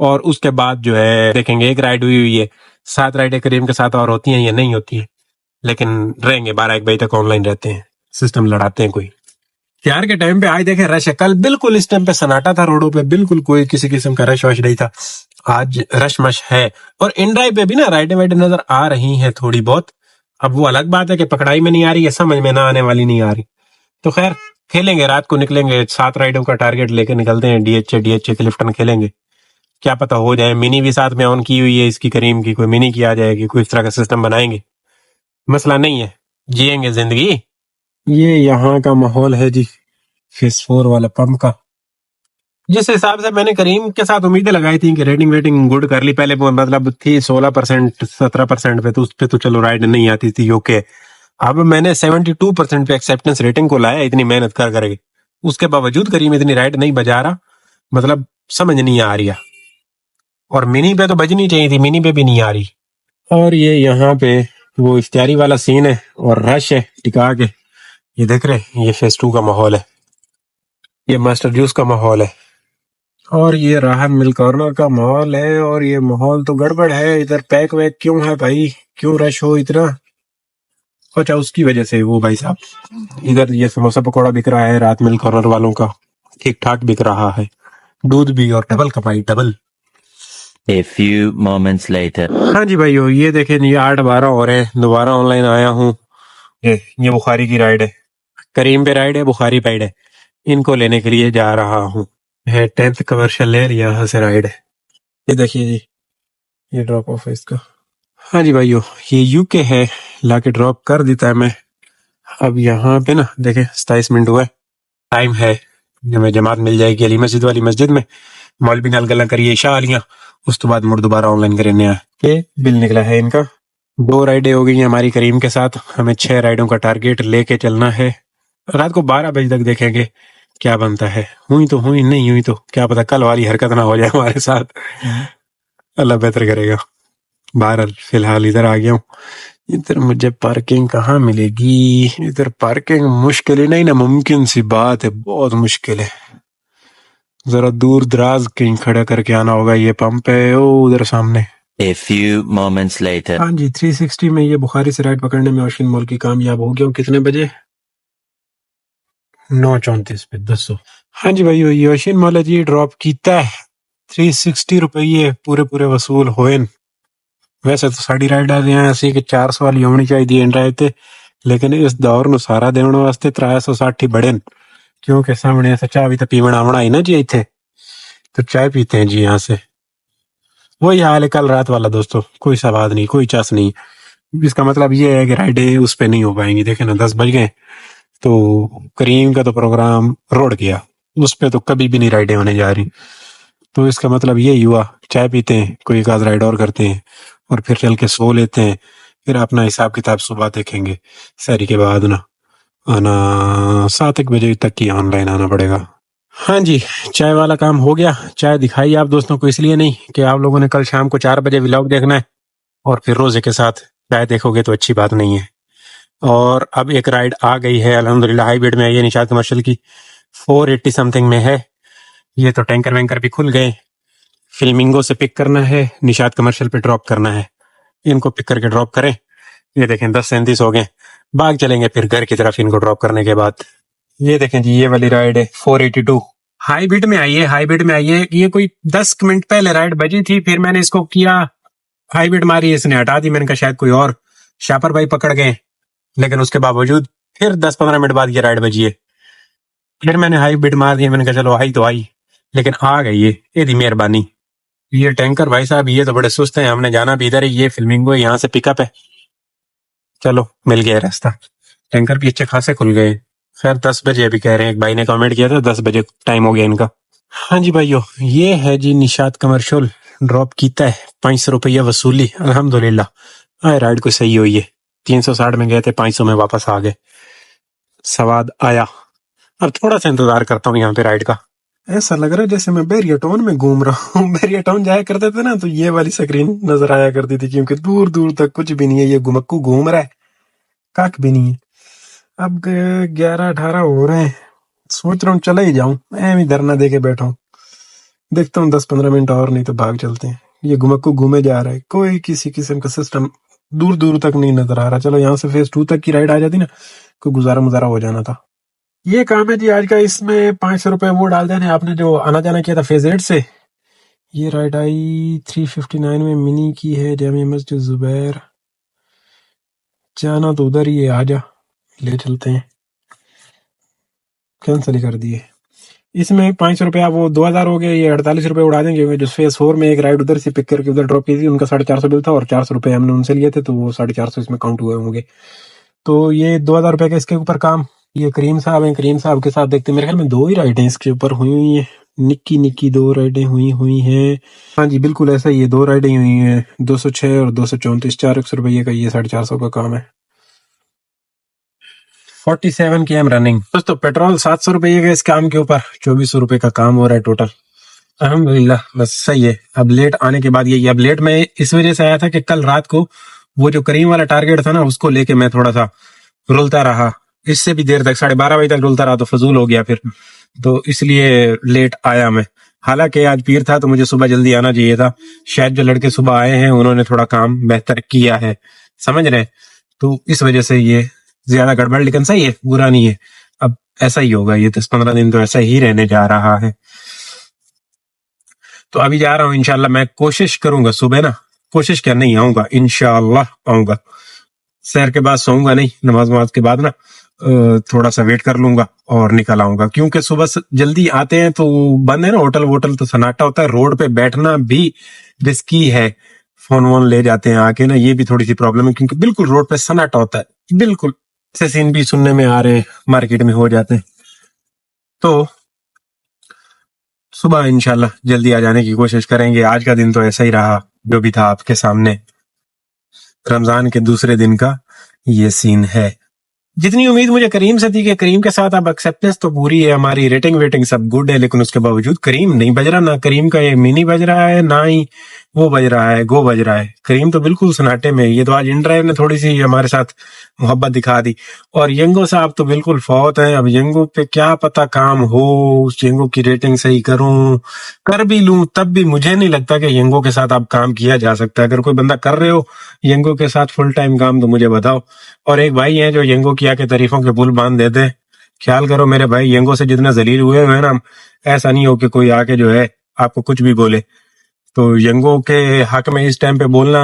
اور اس کے بعد جو ہے دیکھیں گے ایک رائڈ ہوئی ہے، 7 رائڈیں کریم کے ساتھ اور ہوتی ہیں یا نہیں ہوتی ہیں، لیکن رہیں گے 12 ایک بجے تک آن لائن رہتے ہیں، سسٹم لڑاتے ہیں کوئی تیار کے ٹائم پہ آج دیکھیں رش ہے. کل بالکل اس ٹائم پہ سناٹا تھا روڈوں پہ، بالکل کوئی کسی قسم کا رش وش نہیں تھا. آج رش مش ہے. اور ان ڈرائیو پہ بھی نا رائڈیں وائڈیں نظر آ رہی ہیں تھوڑی بہت. اب وہ الگ بات ہے کہ پکڑائی میں نہیں آ رہی ہے، سمجھ میں نہ آنے والی نہیں آ رہی. تو خیر کھیلیں گے، رات کو نکلیں گے، 7 رائڈوں کا ٹارگیٹ لے کے نکلتے ہیں. ڈی ایچ اے کلفٹن کھیلیں گے، کیا پتہ ہو جائے. منی بھی ساتھ میں آن کی ہوئی ہے اس کی، کریم کی، کوئی منی کی آ جائے گی، کوئی اس طرح کا سسٹم بنائیں گے، مسئلہ نہیں ہے، جیئیں گے زندگی. یہ یہاں کا ماحول ہے جی فیس 4 والا پمپ کا. جس حساب سے میں نے کریم کے ساتھ امیدیں لگائی تھی کہ ریٹنگ ویٹنگ گڈ کر لی، پہلے وہ مطلب تھی 16% 17% پہ، تو اس پہ تو چلو رائڈ نہیں آتی تھی اوکے. اب میں نے 72% پہ ایکسیپٹنس ریٹنگ کو لایا، اتنی محنت کر کے اس کے باوجود کریم اتنی رائڈ نہیں بجا رہا، مطلب سمجھ نہیں آ رہی. اور منی پہ تو بجنی چاہیے تھی، منی پہ بھی نہیں آ رہی. اور یہ یہاں پہ وہ افطاری والا سین ہے اور رش ہے ٹکا کے. یہ دیکھ رہے یہ فیس 2 کا ماحول ہے، یہ ماسٹر جوس کا ماحول ہے، اور یہ راحت مل کارنر کا ماحول ہے. اور یہ ماحول تو گڑبڑ ہے ادھر. پیک ویک کیوں ہے بھائی، کیوں رش ہو اتنا؟ اچھا اس کی وجہ سے وہ بھائی صاحب ادھر یہ سموسہ پکوڑا بک رہا ہے رات مل کارنر والوں کا، ٹھیک ٹھاک بک رہا ہے، دودھ بھی اور ڈبل کپائی double. A few moments later. ہاں جی بھائیو یہ دیکھیں یہ 8:12 ہو رہے ہیں، دوبارہ آن لائن آیا ہوں. یہ بخاری کی رائڈ ہے، کریم پہ رائڈ ہے، بخاری پہ رائڈ ہے. ان کو لینے کے لیے جا رہا ہوں. ہے 10th کمرشل لیر، یہاں سے رائڈ ہے. یہ دیکھیے جی یہ ڈراپ آف ہے اس کا. ہاں جی بھائیو یہ یو کے ہے، لا کے ڈراپ کر دیتا ہے میں. اب یہاں پہ نا دیکھیں 27 منٹ ہوا ہے، ٹائم ہے. ہمیں جماعت مل جائے گی علی مسجد والی مسجد میں، مولوی نال گلا کریے عشاء والیاں، اس تو بعد مڑ دوبارہ آن لائن کرنے آیا. یہ بل نکلا ہے ان کا. 2 رائڈیں ہو گئی ہیں ہماری کریم کے ساتھ، ہمیں 6 رائڈوں کا ٹارگیٹ لے کے چلنا ہے. رات کو 12 بجے تک دیکھیں گے کیا بنتا ہے. ہوئی تو ہوئی، نہیں ہوئی تو کیا پتا کل والی حرکت نہ ہو جائے ہمارے ساتھ، اللہ بہتر کرے گا. بہرحال فی الحال ادھر آ گیا ہوں. ادھر مجھے پارکنگ کہاں ملے گی؟ ادھر پارکنگ مشکل ہی نہیں نا، ممکن سی بات ہے، بہت مشکل ہے. ذرا دور دراز کہیں کھڑا کر کے آنا ہوگا. یہ پمپ ہے او ادھر سامنے. A few moments later. ہاں جی 360 میں یہ بخاری سے رائڈ پکڑنے میں اوشین مال کی کامیاب ہو گیا ہوں. کتنے بجے؟ 9:34 پہ 200. ہاں جی بھائی یہ اوشین مال ہے جی، ڈراپ کیتا ہے. 360 روپیے پورے وصول ہوئے. ویسے تو ساڑی رائڈ آ ہیں اسی کہ 400 والی ہونی چاہیے رائڈ تے، لیکن اس دور نو سارا دن واسطے 360 بڑے، کیونکہ سامنے سے چاہ بھی تو پیونا آونا ہی نا جی ایتھے، تو چائے پیتے ہیں جی یہاں سے. وہی حال ہے کل رات والا دوستو، کوئی سواد نہیں، کوئی چس نہیں. اس کا مطلب یہ ہے کہ رائڈیں اس پہ نہیں ہو پائیں گی. دیکھیں نا 10 بج گئے، تو کریم کا تو پروگرام روڑ گیا، اس پہ تو کبھی بھی نہیں رائڈیں ہونے جا رہی. تو اس کا مطلب یہی ہوا چائے پیتے ہیں، کوئی ایک آدھ رائڈ اور کرتے ہیں، اور پھر چل کے سو لیتے ہیں. پھر اپنا حساب کتاب صبح دیکھیں گے، سحری کے بعد نا آنا 7 بجے تک ہی آن لائن آنا پڑے گا. ہاں جی چائے والا کام ہو گیا. چائے دکھائی آپ دوستوں کو اس لیے نہیں کہ آپ لوگوں نے کل شام کو 4 بجے ولاگ دیکھنا ہے اور پھر روزے کے ساتھ چائے دیکھو گے تو اچھی بات نہیں ہے. اور اب ایک رائڈ آ گئی ہے الحمدللہ، ہائی بیڈ میں آئی ہے نشاط کمرشل کی، 480 سم تھنگ میں ہے. یہ تو ٹینکر وینکر بھی کھل گئے. فلمنگو سے پک کرنا ہے، نشاط کمرشل پہ ڈراپ کرنا ہے. ان کو پک کر کے ڈراپ کریں. یہ دیکھیں 10:37 ہو گئے، بھاگ چلیں گے پھر گھر کی طرف ان کو ڈراپ کرنے کے بعد. یہ دیکھیں جی یہ والی رائڈ ہے 482، ہائی بیٹ میں آئی ہے. ہائی بیٹ میں آئی ہے، یہ کوئی 10 منٹ پہلے رائڈ بجی تھی، پھر میں نے اس کو کیا ہائی بیٹ ماری، اس نے ہٹا دی. میں نے کہا شاید کوئی اور شاپر بھائی پکڑ گئے، لیکن اس کے باوجود پھر 10-15 منٹ بعد یہ رائڈ بجی ہے. پھر میں نے ہائی بیٹ مار دی، میں نے کہا چلو آئی تو آئی، لیکن آ گئی ہے، یہ دی مہربانی. یہ ٹینکر بھائی صاحب یہ تو بڑے سست ہیں، ہم نے جانا بھی ادھر ہی، یہ فلمنگو یہاں سے پک اپ ہے. چلو مل گیا راستہ، ٹینکر بھی اچھے خاصے کھل گئے. خیر 10 بجے ابھی کہہ رہے ہیں، ایک بھائی نے کامنٹ کیا تھا 10 بجے ٹائم ہو گیا ان کا. ہاں جی بھائیو یہ ہے جی نشاط کمرشل، ڈراپ کیتا ہے 500 روپیہ وصولی الحمدللہ. رائڈ کو صحیح ہوئی ہے، 360 میں گئے تھے، 500 میں واپس آ گئے، سواد آیا. اب تھوڑا سا انتظار کرتا ہوں یہاں پہ رائڈ کا. ایسا لگ رہا ہے جیسے میں بیریا ٹاؤن میں گھوم رہا ہوں. بیریا ٹاؤن جایا کرتے تھے نا تو یہ والی سکرین نظر آیا کرتی تھی، کیونکہ دور دور تک کچھ بھی نہیں ہے، یہ گمکو گھوم رہا ہے، کاک بھی نہیں ہے. اب 11-18 ہو رہے ہیں، سوچ رہا ہوں چلا ہی جاؤں، میں بھی دھرنا دے کے بیٹھا ہوں. دیکھتا ہوں 10-15 منٹ اور، نہیں تو بھاگ چلتے ہیں. یہ گھمکو گھومے جا رہا ہے، کوئی کسی قسم کا سسٹم دور دور تک نہیں نظر آ رہا. چلو یہاں سے فیز 2 تک کی رائڈ آ جاتی نا، کوئی گزارا مزارا ہو جانا تھا. یہ کام ہے جی آج کا. اس میں 500 روپے وہ ڈال دینے آپ نے جو آنا جانا کیا تھا فیز 8 سے. یہ رائڈ آئی 359 میں منی کی ہے، جامع مسجد زبیر. جانا تو ادھر ہی ہے، آ جا لے چلتے ہیں. کینسل ہی کر دیے. اس میں 500 روپے وہ 2000 ہو گئے. یہ 48 روپے اڑا دیں گے. جو فیز 4 میں ایک رائڈ ادھر سے پک کر کے ادھر ڈراپ کی تھی، ان کا 450 بل تھا اور 400 روپے ہم نے ان سے لیے تھے، تو وہ 450 اس میں کاؤنٹ ہوئے ہوں گے. تو یہ 2000 روپے کا اس کے اوپر کام. یہ کریم صاحب ہیں، کریم صاحب کے ساتھ دیکھتے ہیں. میرے خیال میں 2 ہی رائڈیں اس کے اوپر ہوئی ہوئی ہیں، نکی نکی 2 رائڈیں ہوئی ہیں. ہاں جی بالکل ایسا ہی ہے، 2 رائڈیں ہوئی ہیں، 206 اور 234. 400 روپے کا یہ 450 کا کام ہے. 47 کی ایم رننگ. دوستو پیٹرول 700 روپے کا اس کام کے اوپر 2400 روپے کا کام ہو رہا ہے ٹوٹل. الحمدللہ بس صحیح ہے. اب لیٹ آنے کے بعد یہ اب لیٹ میں اس وجہ سے آیا تھا کہ کل رات کو وہ جو کریم والا ٹارگیٹ تھا نا، اس کو لے کے میں تھوڑا سا رولتا رہا. اس سے بھی دیر تک 12:30 بجے تک رولتا رہا تو فضول ہو گیا پھر، تو اس لیے لیٹ آیا میں. حالانکہ آج پیر تھا تو مجھے صبح جلدی آنا چاہیے تھا. شاید جو لڑکے صبح آئے ہیں انہوں نے تھوڑا کام بہتر کیا ہے، سمجھ رہے، تو اس وجہ سے یہ زیادہ گڑبڑ. لیکن صحیح ہے، برا نہیں ہے. اب ایسا ہی ہوگا، یہ 10-15 دن تو ایسا ہی رہنے جا رہا ہے. تو ابھی جا رہا ہوں انشاءاللہ. میں کوشش کروں گا صبح نا، کوشش کیا نہیں آؤں گا، انشاءاللہ آؤں گا. سیر کے بعد سوؤں گا نہیں، نماز کے بعد نا تھوڑا سا ویٹ کر لوں گا اور نکل آؤں گا. کیونکہ صبح جلدی آتے ہیں تو بند ہے نا ہوٹل ووٹل، تو سناٹا ہوتا ہے. روڈ پہ بیٹھنا بھی رسکی ہے، فون وون لے جاتے ہیں آ کے نا. یہ بھی تھوڑی سی پرابلم ہے کیونکہ بالکل روڈ پہ سناٹا ہوتا ہے. بالکل ایسے سین بھی سننے میں آ رہے ہیں، مارکیٹ میں ہو جاتے ہیں. تو صبح انشاءاللہ جلدی آ جانے کی کوشش کریں گے. آج کا دن تو ایسا ہی رہا جو بھی تھا آپ کے سامنے. رمضان کے دوسرے دن کا یہ سین ہے. جتنی امید مجھے کریم سے تھی کہ کریم کے ساتھ اب ایکسیپٹنس تو پوری ہے، ہماری ریٹنگ ویٹنگ سب گڈ ہے، لیکن اس کے باوجود کریم نہیں بج رہا. نہ کریم کا یہ منی بج رہا ہے، نہ ہی وہ بج رہا ہے، گو بج رہا ہے. کریم تو بالکل سناٹے میں. یہ تو آج ان ڈرائیو نے تھوڑی سی ہمارے ساتھ محبت دکھا دی. اور ینگو صاحب تو بالکل فوت ہیں. اب ینگو پہ کیا پتا کام ہو، اس ینگو کی ریٹنگ صحیح کروں، کر بھی لوں تب بھی مجھے نہیں لگتا کہ ینگو کے ساتھ اب کام کیا جا سکتا ہے. اگر کوئی بندہ کر رہے ہو ینگو کے ساتھ فل ٹائم کام تو مجھے بتاؤ. اور ایک بھائی ہیں جو ینگو کی آ کے تعریفوں کے پل باندھ دیتے ہیں. خیال کرو میرے بھائی، ینگو سے جتنا ذلیل ہوئے ہیں نا، ایسا نہیں ہو کہ کوئی آ کے جو ہے آپ کو کچھ بھی بولے. تو ینگو کے حق میں اس ٹائم پہ بولنا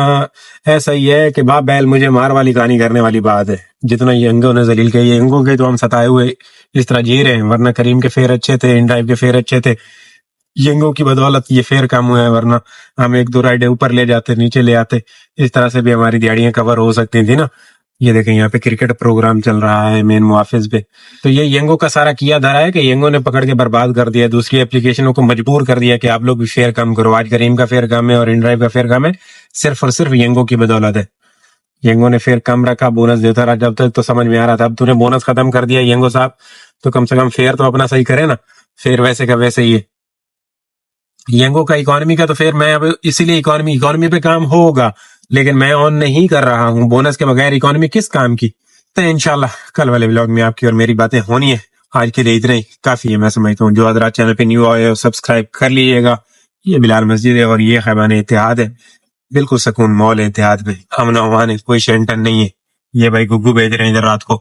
ایسا ہی ہے کہ باپ بیل مجھے مار والی کہانی کرنے والی بات ہے. جتنا ینگو نے ذلیل کہی ہے، ینگو کے تو ہم ستائے ہوئے اس طرح جی رہے ہیں. ورنہ کریم کے فیر اچھے تھے، ان ڈرائیو کے فیر اچھے تھے. ینگو کی بدولت یہ فیر کم ہوا ہے، ورنہ ہم 1-2 رائڈیں اوپر لے جاتے، نیچے لے آتے. اس طرح سے بھی ہماری دیہڑیاں کور ہو سکتی تھی نا. یہ دیکھیں یہاں پہ کرکٹ پروگرام چل رہا ہے مین محافظ پہ. تو یہ ینگو کا سارا کیا دھرا ہے کہ ینگو نے پکڑ کے برباد کر دیا. دوسری اپلیکیشنوں کو مجبور کر دیا کہ آپ لوگ بھی فیئر کم کرو. آج کریم کا فیئر کم ہے اور ان ڈرائیو کا فیئر کم ہے، صرف اور صرف ینگو کی بدولت ہے. ینگو نے فیئر کم رکھا، بونس دیتا رہا جب تک تو سمجھ میں آ رہا تھا. اب تو نے بونس ختم کر دیا ینگو صاحب، تو کم سے کم فیئر تو اپنا صحیح کرے نا. فیئر ویسے کا ویسے ہی ہے. ینگو کا اکانومی کا تو پھر میں اب اسی لیے اکانومی پہ کام ہوگا، لیکن میں آن نہیں کر رہا ہوں. بونس کے بغیر اکانومی کس کام کی. تو انشاءاللہ کل والے ولاگ میں آپ کی اور میری باتیں ہونی ہے. آج کے لیے اتنا ہی کافی ہے میں سمجھتا ہوں. جو حضرات چینل پہ نیو آئے ہو سبسکرائب کر لیجیے گا. یہ بلال مسجد ہے اور یہ خیبان اتحاد ہے. بالکل سکون مول اتحاد میں، امن و امان ہے، کوئی شینٹن نہیں ہے. یہ بھائی گگو بھیج رہے ہیں ادھر رات کو.